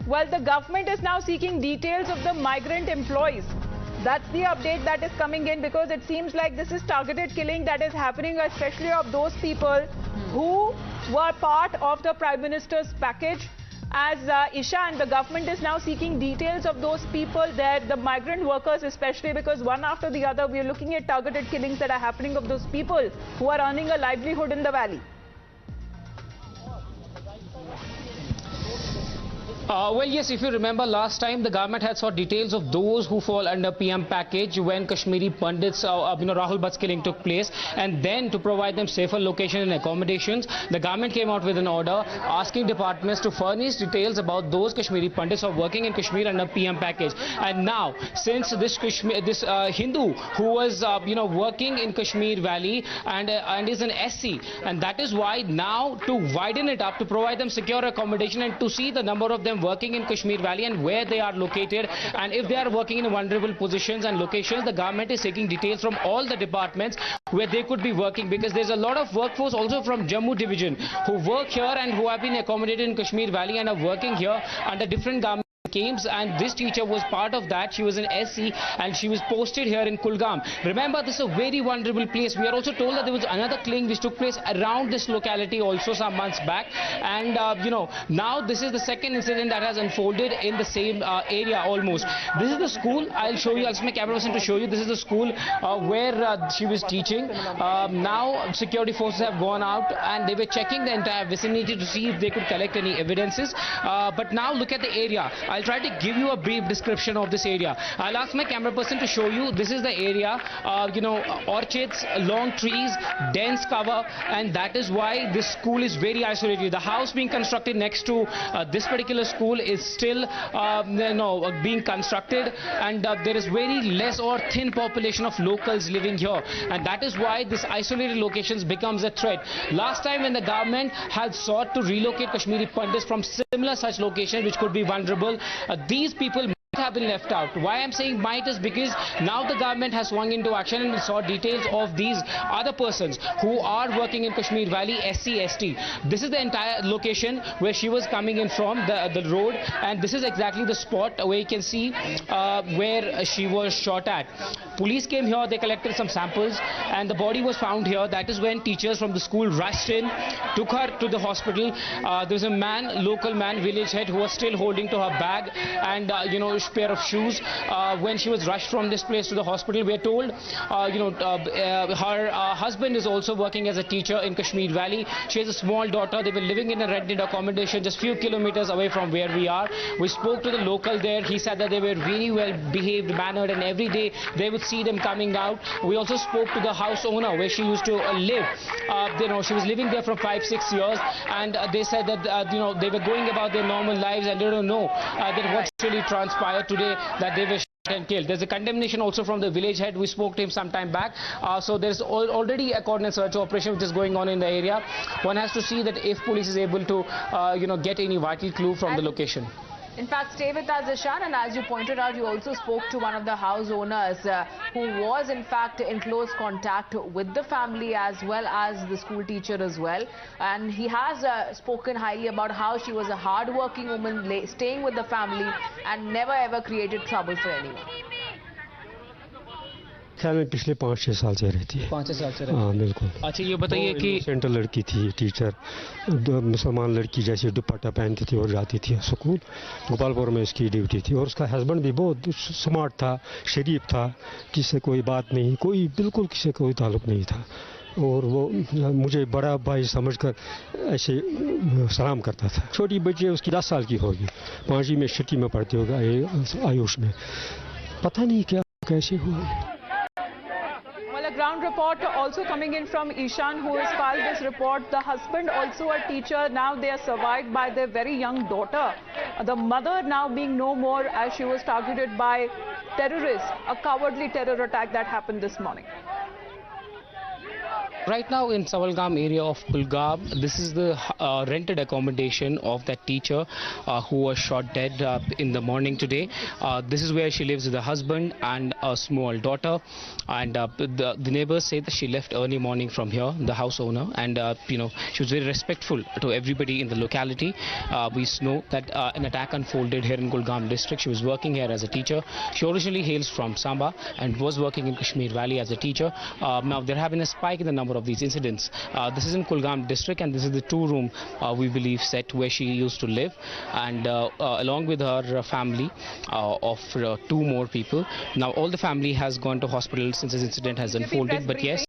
Well, the government is now seeking details of the migrant employees. That's the update that is coming in, because it seems like this is targeted killing that is happening, especially of those people who were part of the Prime Minister's package. As Ishan, the government is now seeking details of those people there, the migrant workers especially, because one after the other we are looking at targeted killings that are happening of those people who are earning a livelihood in the valley. Well, yes, if you remember last time, the government had sought details of those who fall under PM package when Kashmiri Pandits, Rahul Bhatt's killing took place, and then to provide them safer location and accommodations, the government came out with an order asking departments to furnish details about those Kashmiri Pandits who are working in Kashmir under PM package. And now, since this Hindu who was, working in Kashmir Valley and is an SC, and that is why now to widen it up, to provide them secure accommodation and to see the number of them working in Kashmir Valley and where they are located, and if they are working in vulnerable positions and locations, the government is seeking details from all the departments where they could be working, because there's a lot of workforce also from Jammu division who work here and who have been accommodated in Kashmir Valley and are working here under different government schemes, and this teacher was part of that. She was an SC and she was posted here in Kulgam. Remember, this is a very vulnerable place. We are also told that there was another killing which took place around this locality also some months back, and now this is the second incident that has unfolded in the same area almost. This is the school. I'll show you. I'll ask my camera person to show you. This is the school where she was teaching. Now security forces have gone out and they were checking the entire vicinity to see if they could collect any evidences. But now look at the area. I'll try to give you a brief description of this area. I'll ask my camera person to show you. This is the area, orchards, long trees, dense cover, and that is why this school is very isolated. The house being constructed next to this particular school is still being constructed, and there is very less or thin population of locals living here, and that is why this isolated locations becomes a threat. Last time when the government had sought to relocate Kashmiri Pandits from similar such locations which could be vulnerable, these people might have been left out. Why I'm saying might is because now the government has swung into action and sought details of these other persons who are working in Kashmir Valley, SC, ST. This is the entire location where she was coming in from, the road, and this is exactly the spot where you can see where she was shot at. Police came here, they collected some samples, and the body was found here. That is when teachers from the school rushed in, took her to the hospital. There's a man, local man, village head, who was still holding to her bag and pair of shoes. When she was rushed from this place to the hospital, we are told her husband is also working as a teacher in Kashmir Valley. She has a small daughter. They were living in a rented accommodation just few kilometers away from where we are. We spoke to the local there. He said that they were very well behaved, mannered, and every day they would see them coming out. We also spoke to the house owner where she used to live. She was living there for 5-6 years, and they said that they were going about their normal lives, and they don't know that what really transpired today, that they were shot and killed. There's a condemnation also from the village head. We spoke to him some time back. So there's already a coordinated search operation which is going on in the area. One has to see that if police is able to get any vital clue from the location. In fact, stay with us, Ishan, and as you pointed out, you also spoke to one of the house owners who was in fact in close contact with the family as well as the school teacher as well, and he has spoken highly about how she was a hard-working woman staying with the family and never ever created trouble for anyone. ख्याल में पिछले 5-6 साल से रहती है। 5-6 साल से हाँ बिल्कुल। अच्छा ये बताइए कि सेंटर लड़की थी, टीचर, मुसलमान लड़की जैसे दुपट्टा पहनती थी और जाती थी स्कूल। गोपालपुर में इसकी ड्यूटी थी और उसका हस्बैंड भी बहुत स्मार्ट था, शरीफ था, किसी से कोई बात नहीं, बिल्कुल किसी से कोई ताल्लुक नहीं था, और वो मुझे बड़ा भाई समझकर ऐसे सलाम करता था। छोटी बच्ची उसकी 10 साल की होगी, 5वीं में 6वीं में पढ़ती होगा आयुष में, पता नहीं क्या कैसे हुआ। Ground report also coming in from Ishan, who has filed this report. The husband also a teacher. Now they are survived by their very young daughter. The mother now being no more, as she was targeted by terrorists. A cowardly terror attack that happened this morning. Right now in Savalgam area of Kulgam, this is the rented accommodation of that teacher who was shot dead in the morning today. This is where she lives with her husband and a small daughter. And the neighbors say that she left early morning from here, the house owner, and she was very respectful to everybody in the locality. We know that an attack unfolded here in Kulgam district. She was working here as a teacher. She originally hails from Samba and was working in Kashmir Valley as a teacher. Now there have been a spike in the number of these incidents. This is in Kulgam district, and this is the two-room, we believe, set where she used to live, and along with her family of two more people. Now all the family has gone to hospital since this incident has unfolded, but yes.